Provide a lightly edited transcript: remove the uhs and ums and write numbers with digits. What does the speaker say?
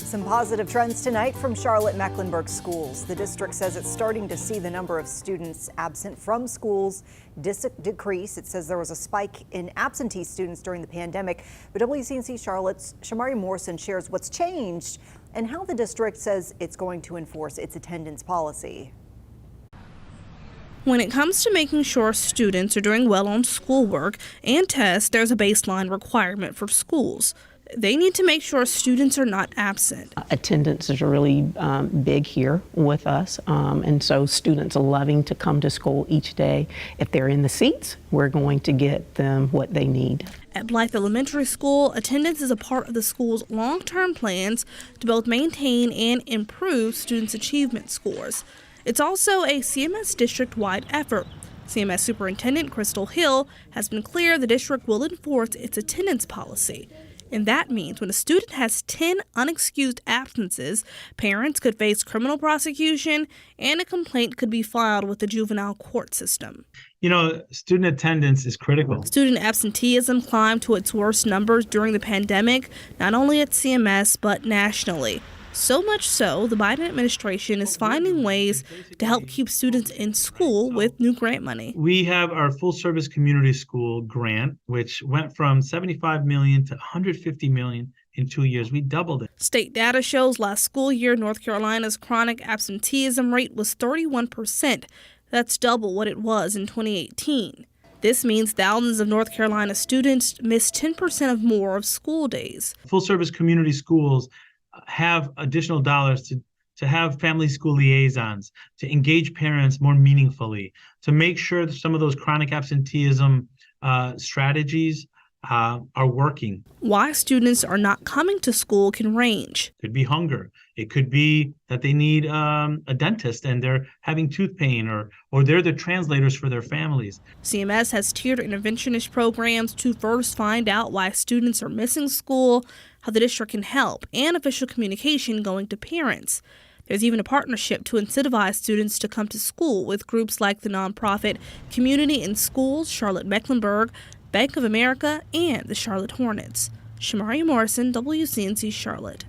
Some positive trends tonight from Charlotte-Mecklenburg Schools. The district says it's starting to see the number of students absent from schools decrease. It says there was a spike in absentee students during the pandemic. But WCNC Charlotte's Shamari Morrison shares what's changed and how the district says it's going to enforce its attendance policy. When it comes to making sure students are doing well on schoolwork and tests, there's a baseline requirement for schools. They need to make sure students are not absent. Attendance is really big here with us, and so students are loving to come to school each day. If they're in the seats, we're going to get them what they need. At Blythe Elementary School, attendance is a part of the school's long-term plans to both maintain and improve students' achievement scores. It's also a CMS district-wide effort. CMS Superintendent Crystal Hill has been clear the district will enforce its attendance policy. And that means when a student has 10 unexcused absences, parents could face criminal prosecution and a complaint could be filed with the juvenile court system. You know, student attendance is critical. Student absenteeism climbed to its worst numbers during the pandemic, not only at CMS, but nationally. So much so, the Biden administration is finding ways to help keep students in school with new grant money. We have our full-service community school grant, which went from $75 million to $150 million in 2 years. We doubled it. State data shows last school year, North Carolina's chronic absenteeism rate was 31%. That's double what it was in 2018. This means thousands of North Carolina students miss 10% of more of school days. Full-service community schools have additional dollars to have family school liaisons, to engage parents more meaningfully, to make sure that some of those chronic absenteeism strategies are working. Why students are not coming to school can range. It could be hunger. It could be that they need a dentist and they're having tooth pain, or they're the translators for their families. CMS has tiered interventionist programs to first find out why students are missing school, how the district can help, and official communication going to parents. There's even a partnership to incentivize students to come to school with groups like the nonprofit Community in Schools, Charlotte-Mecklenburg, Bank of America, and the Charlotte Hornets. Shamari Morrison, WCNC Charlotte.